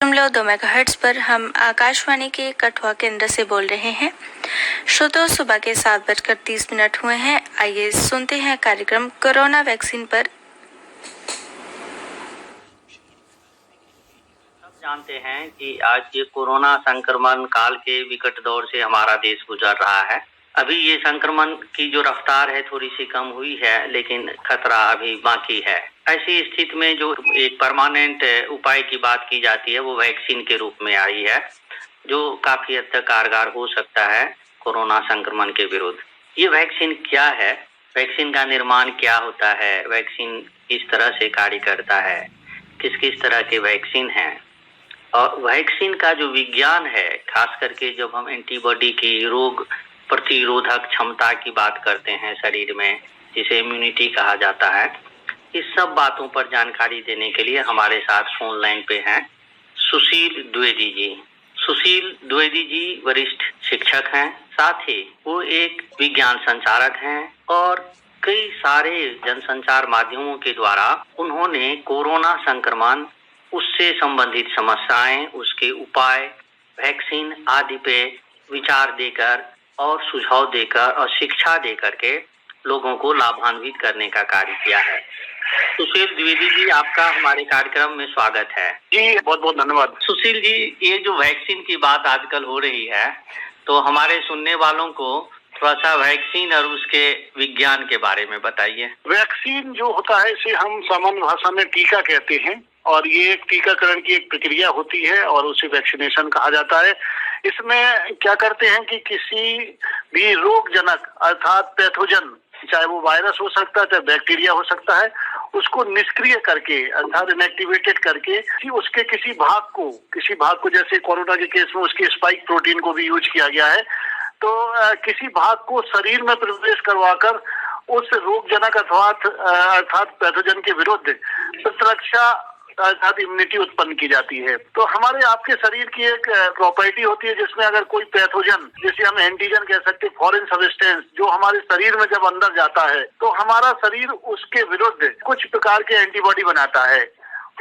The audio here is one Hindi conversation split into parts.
2 मेगाहर्ट्ज पर हम आकाशवाणी के कठुआ केंद्र से बोल रहे हैं। श्रोताओं, सुबह के 7:30 हुए हैं। आइए सुनते हैं कार्यक्रम कोरोना वैक्सीन पर। सब जानते हैं कि आज ये कोरोना संक्रमण काल के विकट दौर से हमारा देश गुजर रहा है। अभी ये संक्रमण की जो रफ्तार है थोड़ी सी कम हुई है, लेकिन खतरा अभी बाकी है। ऐसी स्थिति में जो एक परमानेंट उपाय की बात की जाती है वो वैक्सीन के रूप में आई है, जो काफी हद तक कारगर हो सकता है कोरोना संक्रमण के विरुद्ध। ये वैक्सीन क्या है, वैक्सीन का निर्माण क्या होता है, वैक्सीन किस तरह से कार्य करता है, किस किस तरह के वैक्सीन हैं, और वैक्सीन का जो विज्ञान है, खास करके जब हम एंटीबॉडी की रोग प्रतिरोधक क्षमता की बात करते हैं शरीर में, जिसे इम्यूनिटी कहा जाता है, इस सब बातों पर जानकारी देने के लिए हमारे साथ फोन लाइन पे हैं सुशील द्विवेदी जी। सुशील द्विवेदी जी वरिष्ठ शिक्षक हैं, साथ ही वो एक विज्ञान संचारक हैं और कई सारे जनसंचार माध्यमों के द्वारा उन्होंने कोरोना संक्रमण, उससे संबंधित समस्याएं, उसके उपाय, वैक्सीन आदि पे विचार देकर और सुझाव देकर और शिक्षा देकर के लोगों को लाभान्वित करने का कार्य किया है। सुशील द्विवेदी जी, आपका हमारे कार्यक्रम में स्वागत है। जी, बहुत बहुत धन्यवाद। सुशील जी, ये जो वैक्सीन की बात आजकल हो रही है, तो हमारे सुनने वालों को थोड़ा सा वैक्सीन और उसके विज्ञान के बारे में बताइए। वैक्सीन जो होता है इसे हम सामान्य भाषा में टीका कहते हैं, और ये एक टीकाकरण की एक प्रक्रिया होती है और उसे वैक्सीनेशन कहा जाता है। इसमें क्या करते हैं कि किसी भी रोगजनक अर्थात पैथोजन, चाहे वो वायरस हो सकता है चाहे बैक्टीरिया हो सकता है, उसको निष्क्रिय करके अर्थात इनएक्टिवेटेड करके कि उसके किसी भाग को जैसे कोरोना के केस में उसके स्पाइक प्रोटीन को भी यूज किया गया है, तो किसी भाग को शरीर में प्रवेश करवाकर उस रोगजनक अर्थात पैथोजन के विरुद्ध प्रतिरक्षा अर्थात इम्यूनिटी उत्पन्न की जाती है। तो हमारे आपके शरीर की एक प्रॉपर्टी होती है जिसमें अगर कोई पैथोजन, जिसे हम एंटीजन कह सकते हैं, फॉरेन सब्सटेंस, जो हमारे शरीर में जब अंदर जाता है तो हमारा शरीर उसके विरुद्ध कुछ प्रकार के एंटीबॉडी बनाता है।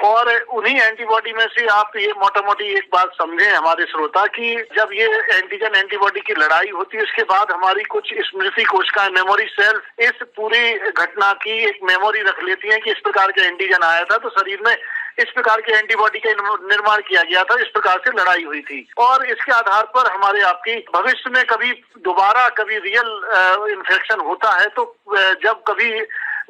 और उन्हीं एंटीबॉडी में से आप ये मोटा मोटी एक बात समझें हमारे श्रोता, कि जब ये एंटीजन एंटीबॉडी की लड़ाई होती है उसके बाद हमारी कुछ स्मृति कोशिकाएं, मेमोरी सेल्स इस पूरी घटना की एक मेमोरी रख लेती हैं कि इस प्रकार का एंटीजन आया था तो शरीर में इस प्रकार के एंटीबॉडी का निर्माण किया गया था, इस प्रकार से लड़ाई हुई थी। और इसके आधार पर हमारे आपकी भविष्य में कभी दोबारा कभी रियल इन्फेक्शन होता है तो जब कभी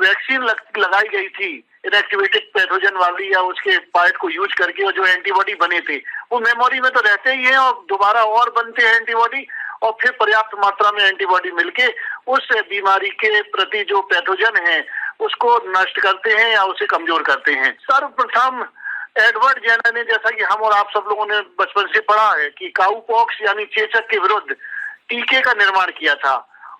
वैक्सीन लगाई गई थी इनएक्टिवेटेड पैथोजन वाली या उसके पार्ट को यूज करके, और जो एंटीबॉडी बने थे वो मेमोरी में तो रहते ही हैं और दोबारा और बनते हैं एंटीबॉडी, और फिर पर्याप्त मात्रा में एंटीबॉडी मिलके उस बीमारी के प्रति जो पैथोजन है उसको नष्ट करते हैं या उसे कमजोर करते हैं। सर्वप्रथम एडवर्ड जेनर ने, जैसा कि हम और आप सब लोगों ने बचपन से पढ़ा है, कि काउपॉक्स यानी चेचक के विरुद्ध टीके का निर्माण किया था,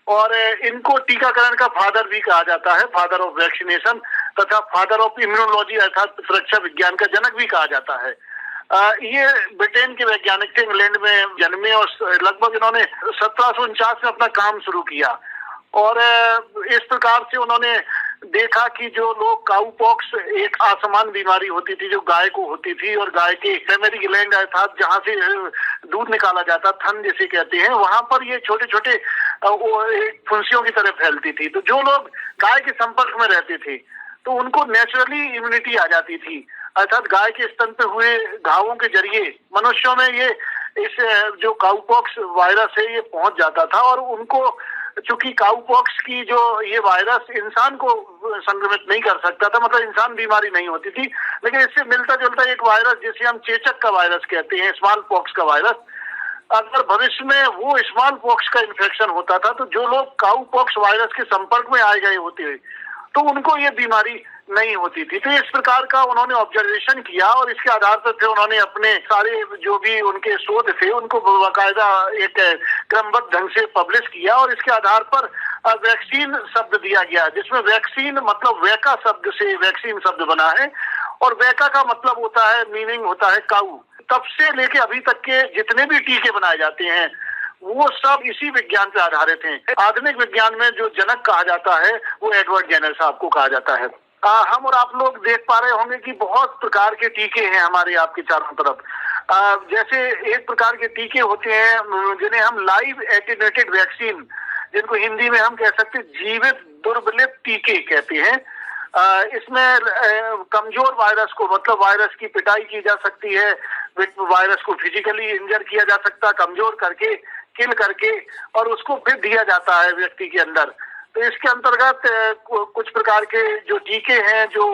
और इनको टीकाकरण का फादर भी कहा जाता है, फादर ऑफ वैक्सीनेशन, तथा फादर ऑफ इम्यूनोलॉजी अर्थात सुरक्षा विज्ञान का जनक भी कहा जाता है। ये ब्रिटेन के वैज्ञानिक थे, इंग्लैंड में जन्मे, और लगभग इन्होंने 1749 में अपना काम शुरू किया। और इस प्रकार से उन्होंने देखा कि जो लोग काउपॉक्स एक असमान बीमारी होती थी जो गाय को होती थी, और गाय के प्राइमरी ग्लैंड अर्थात जहाँ से दूध निकाला जाता, थन जिसे कहते हैं, वहां पर ये छोटे छोटे फुंसियों की तरह फैलती थी। तो जो लोग गाय के संपर्क में रहते थे तो उनको नेचुरली इम्यूनिटी आ जाती थी, अर्थात गाय के स्तन पे हुए घावों के जरिए मनुष्यों में ये इस जो काउपॉक्स वायरस है ये पहुंच जाता था। और उनको, चूंकि काउपॉक्स की जो ये वायरस इंसान को संक्रमित नहीं कर सकता था, मतलब इंसान बीमारी नहीं होती थी, लेकिन इससे मिलता जुलता एक वायरस जिसे हम चेचक का वायरस कहते हैं, स्मॉल पॉक्स का वायरस, अगर भविष्य में वो स्मॉल पॉक्स का इन्फेक्शन होता था तो जो लोग काउपॉक्स वायरस के संपर्क में आए गए होते तो उनको ये बीमारी नहीं होती थी। तो इस प्रकार का उन्होंने ऑब्जर्वेशन किया, और इसके आधार पर फिर उन्होंने अपने सारे जो भी उनके शोध थे उनको बाकायदा एक क्रमबद्ध ढंग से पब्लिश किया, और इसके आधार पर वैक्सीन शब्द दिया गया, जिसमें वैक्सीन मतलब वैका शब्द से वैक्सीन शब्द बना है, और वैका का मतलब होता है, मीनिंग होता है काऊ। तब से लेके अभी तक के जितने भी टीके बनाए जाते हैं वो सब इसी विज्ञान पे आधारित हैं। आधुनिक विज्ञान में जो जनक कहा जाता है वो एडवर्ड जेनर साहब को कहा जाता है। हम और आप लोग देख पा रहे होंगे कि बहुत प्रकार के टीके हैं हमारे आपके चारों तरफ। जैसे एक प्रकार के टीके होते हैं जिन्हें हम लाइव एटेन्यूएटेड वैक्सीन, जिनको हिंदी में हम कह सकते हैं जीवित दुर्बलित टीके कहते हैं। इसमें कमजोर वायरस को, मतलब वायरस की पिटाई की जा सकती है, वायरस को फिजिकली इंजर किया जा सकता है, कमजोर करके, किल करके, और उसको फिर दिया जाता है व्यक्ति के अंदर। तो इसके अंतर्गत कुछ प्रकार के जो टीके हैं, जो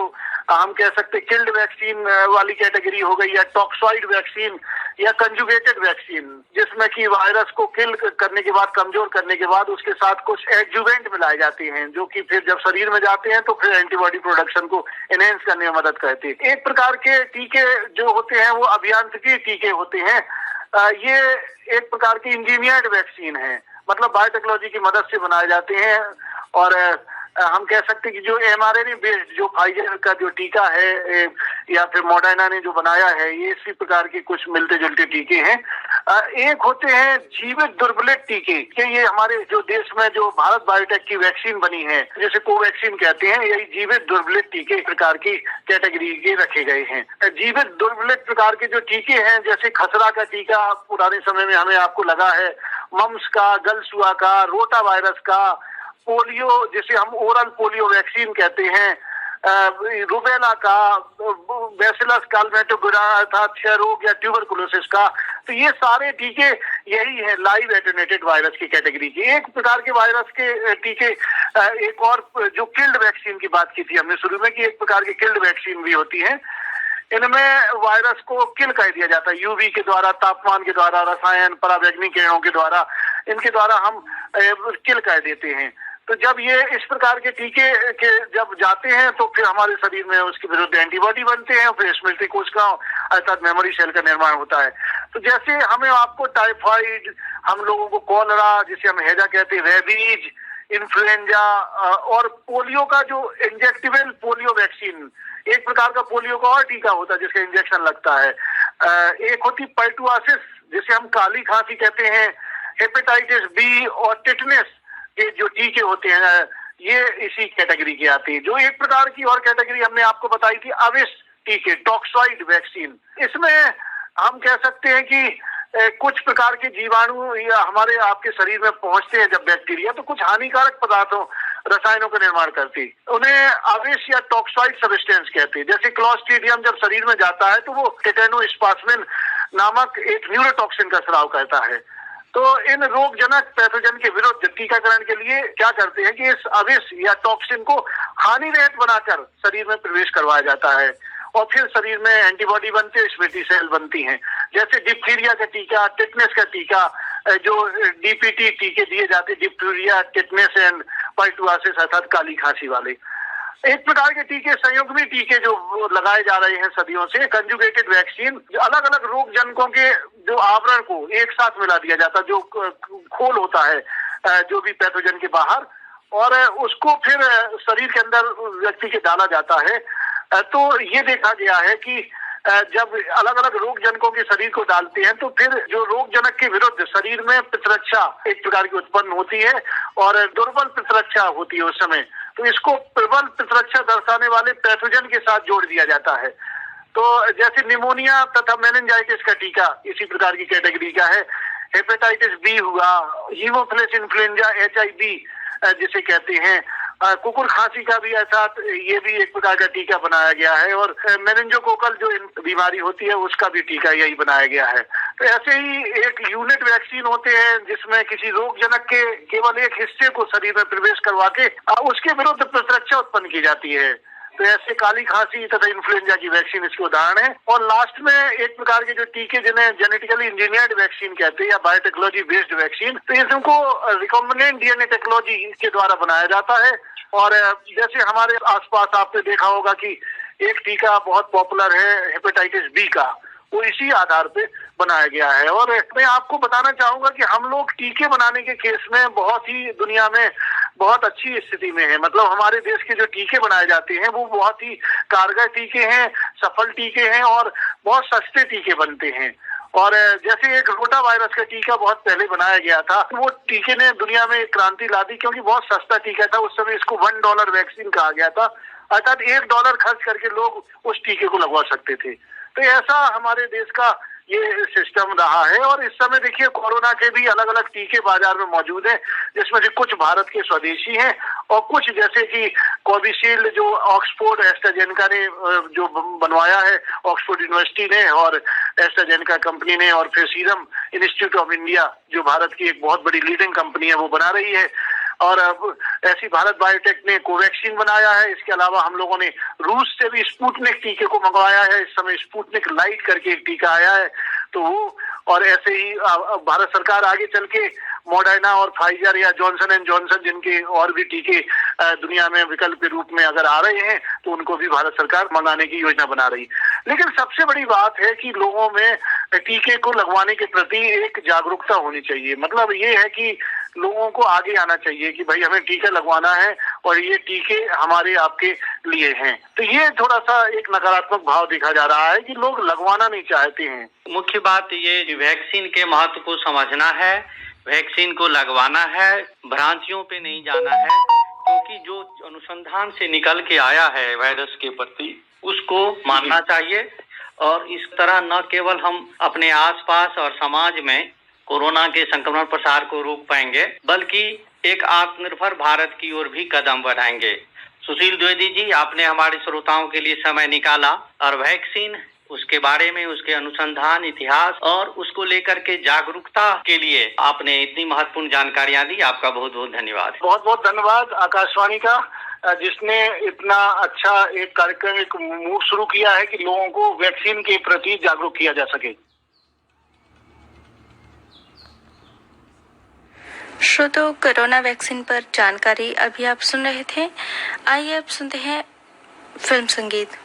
हम कह सकते हैं किल्ड वैक्सीन वाली कैटेगरी हो गई, या टॉक्सॉइड वैक्सीन, या कंजुगेटेड वैक्सीन, जिसमें कि वायरस को किल करने के बाद, कमजोर करने के बाद उसके साथ कुछ एडजुवेंट मिलाए जाते हैं, जो कि फिर जब शरीर में जाते हैं तो फिर एंटीबॉडी प्रोडक्शन को एनहेंस करने में मदद करते हैं। एक प्रकार के टीके जो होते हैं वो अभियांत्रिकी टीके होते हैं। ये एक प्रकार की इंजीनियर्ड वैक्सीन है, मतलब बायोटेक्नोलॉजी की मदद से बनाए जाते हैं। और हम कह सकते हैं कि जो mRNA बेस्ड, जो फाइजर का जो टीका है या फिर मॉडर्ना ने जो बनाया है, ये इसी प्रकार के कुछ मिलते जुलते टीके हैं। एक होते हैं जीवित दुर्बलित टीके, कि ये हमारे जो देश में जो भारत बायोटेक की वैक्सीन बनी है, जैसे कोवैक्सीन कहते हैं, यही जीवित दुर्बलित टीके प्रकार की कैटेगरी के रखे गए हैं। जीवित दुर्बलित प्रकार के जो टीके हैं, जैसे खसरा का टीका पुराने समय में हमें आपको लगा है, मम्स का, गलसुआ का, रोटा वायरस का, पोलियो जिसे हम ओरल पोलियो वैक्सीन कहते हैं, रुबेला का, बैसिलस कालमेटोगुरा अर्थात क्षय रोग या ट्यूबरकुलोसिस का। तो ये सारे टीके यही है लाइव एटेन्यूएटेड वायरस की कैटेगरी के। एक प्रकार के वायरस के टीके, एक और जो किल्ड वैक्सीन की बात की थी हमने शुरू में, कि एक प्रकार की किल्ड वैक्सीन भी होती है। इनमें वायरस को किल कर दिया जाता है यूवी के द्वारा, तापमान के द्वारा, रसायन, परावैज्ञानिक किरणों के द्वारा, इनके द्वारा हम किल कर देते हैं। तो जब ये इस प्रकार के टीके के जब जाते हैं तो फिर हमारे शरीर में उसके विरुद्ध एंटीबॉडी बनते हैं, फिर स्मृति कोशिकाओं अर्थात मेमोरी सेल का निर्माण होता है। तो जैसे हमें आपको टाइफाइड, हम लोगों को कॉलरा जिसे हम हैजा कहते हैं, रेबीज, इन्फ्लुएंजा, और पोलियो का जो इंजेक्टेबल पोलियो वैक्सीन, एक प्रकार का पोलियो का और टीका होता है जिसका इंजेक्शन लगता है। एक होती पर्टुआसिस जिसे हम काली खांसी कहते हैं, हेपेटाइटिस बी और टिटनेस, ये जो टीके होते हैं ये इसी कैटेगरी के आते हैं। जो एक प्रकार की और कैटेगरी हमने आपको बताई थी, अविस टीके, टॉक्सॉइड वैक्सीन, इसमें हम कह सकते हैं कि कुछ प्रकार के जीवाणु या हमारे आपके शरीर में पहुंचते हैं जब बैक्टीरिया, तो कुछ हानिकारक पदार्थों, रसायनों का निर्माण करती, उन्हें अविस या टॉक्सॉइड सब्सटेंस कहते हैं। जैसे क्लॉस्ट्रीडियम जब शरीर में जाता है तो वो टेटेनोस्पाज्मिन नामक एक न्यूरोटॉक्सिन का स्राव करता है। तो इन रोगजनक पैथोजन के विरुद्ध टीकाकरण के लिए क्या करते हैं कि इस अविस या टॉक्सिन को हानिरहित बनाकर शरीर में प्रवेश करवाया जाता है, और फिर शरीर में एंटीबॉडी बनती है, स्मृति सेल बनती हैं। जैसे डिप्थीरिया का टीका, टिटनेस का टीका, जो डीपीटी टीके दिए जाते, डिप्थीरिया, टिटनेस एंड पर्टुआसिस अर्थात काली खांसी वाले। एक प्रकार के टीके, संयुग्मी टीके जो लगाए जा रहे हैं सदियों से, कंजुगेटेड वैक्सीन, अलग अलग रोग जनकों के जो आवरण को एक साथ मिला दिया जाता, जो खोल होता है जो भी पैथोजन के बाहर, और उसको फिर शरीर के अंदर व्यक्ति के डाला जाता है। तो ये देखा गया है कि जब अलग अलग रोग जनकों के शरीर को डालते हैं तो फिर जो रोग जनक के विरुद्ध शरीर में प्रतिरक्षा एक प्रकार की उत्पन्न होती है, और दुर्बल प्रतिरक्षा होती है उस समय। तो इसको प्रबल प्रतिरक्षा दर्शाने वाले पैथोजन के साथ जोड़ दिया जाता है। तो जैसे निमोनिया तथा मेनिंजाइटिस का टीका इसी प्रकार की कैटेगरी का है। हेपेटाइटिस बी हुआ, हीमोफिलस इन्फ्लुएंजा, HIV जिसे कहते हैं, कुकुर खांसी का भी अर्थात ये भी एक प्रकार का टीका बनाया गया है, और मेनिंजोकोकल जो बीमारी होती है उसका भी टीका यही बनाया गया है। तो ऐसे ही एक यूनिट वैक्सीन होते हैं जिसमें किसी रोगजनक के केवल एक हिस्से को शरीर में प्रवेश करवा के उसके विरुद्ध प्रतिरक्षा उत्पन्न की जाती है। तो ऐसे काली खांसी तथा इन्फ्लुएंजा की वैक्सीन इसके उदाहरण है। और लास्ट में एक प्रकार के जो टीके जिन्हें जेनेटिकली इंजीनियर्ड वैक्सीन कहते हैं या बायोटेक्नोलॉजी बेस्ड वैक्सीन, तो इनको रिकॉम्बिनेंट DNA टेक्नोलॉजी के द्वारा बनाया जाता है। और जैसे हमारे आसपास आपने देखा होगा कि एक टीका बहुत पॉपुलर है हेपेटाइटिस बी का, वो इसी आधार पे बनाया गया है। और मैं आपको बताना चाहूंगा कि हम लोग टीके बनाने के केस में बहुत ही दुनिया में बहुत अच्छी स्थिति में है। मतलब हमारे देश के जो टीके बनाए जाते हैं वो बहुत ही कारगर टीके हैं, सफल टीके हैं, और बहुत सस्ते टीके बनते हैं। और जैसे एक रोटा वायरस का टीका बहुत पहले बनाया गया था, तो वो टीके ने दुनिया में क्रांति ला दी, क्योंकि बहुत सस्ता टीका था। उस समय इसको $1 वैक्सीन कहा गया था। अर्थात $1 खर्च करके लोग उस टीके को लगवा सकते थे। तो ऐसा हमारे देश का ये सिस्टम रहा है। और इस समय देखिए कोरोना के भी अलग अलग टीके बाजार में मौजूद हैं, जिसमें से कुछ भारत के स्वदेशी हैं और कुछ जैसे कि कोविशील्ड जो ऑक्सफोर्ड एस्ट्राजेनेका ने जो बनवाया है, ऑक्सफोर्ड यूनिवर्सिटी ने और एस्ट्राजेनेका कंपनी ने, और फिर सीरम इंस्टीट्यूट ऑफ इंडिया जो भारत की एक बहुत बड़ी लीडिंग कंपनी है वो बना रही है। और अब ऐसी भारत बायोटेक ने कोवैक्सीन बनाया है। इसके अलावा हम लोगों ने रूस से भी स्पुतनिक टीके को मंगवाया है। इस समय स्पुतनिक लाइट करके एक टीका आया है, तो वो, और ऐसे ही भारत सरकार आगे चल के मॉडर्ना और फाइजर या जॉनसन एंड जॉनसन जिनके और भी टीके दुनिया में विकल्प के रूप में अगर आ रहे हैं तो उनको भी भारत सरकार मंगाने की योजना बना रही। लेकिन सबसे बड़ी बात है कि लोगों में टीके को लगवाने के प्रति एक जागरूकता होनी चाहिए। मतलब ये है कि लोगों को आगे आना चाहिए कि भाई हमें टीका लगवाना है और ये टीके हमारे आपके लिए हैं। तो ये थोड़ा सा एक नकारात्मक भाव देखा जा रहा है कि लोग लगवाना नहीं चाहते हैं। मुख्य बात ये वैक्सीन के महत्व को समझना है, वैक्सीन को लगवाना है, भ्रांतियों पे नहीं जाना है, क्योंकि जो अनुसंधान से निकल के आया है वायरस के प्रति उसको मानना चाहिए। और इस तरह न केवल हम अपने आसपास और समाज में कोरोना के संक्रमण प्रसार को रोक पाएंगे, बल्कि एक आत्मनिर्भर भारत की ओर भी कदम बढ़ाएंगे। सुशील द्विवेदी जी, आपने हमारे श्रोताओं के लिए समय निकाला और वैक्सीन, उसके बारे में, उसके अनुसंधान, इतिहास और उसको लेकर के जागरूकता के लिए आपने इतनी महत्वपूर्ण जानकारियां दी। आपका बहुत बहुत धन्यवाद। बहुत बहुत धन्यवाद आकाशवाणी का, जिसने इतना अच्छा एक कार्यक्रम, एक मूव शुरू किया है कि लोगों को वैक्सीन के प्रति जागरूक किया जा सके। श्रोताओं, कोरोना वैक्सीन पर जानकारी अभी आप सुन रहे थे। आइए अब सुनते हैं फिल्म संगीत।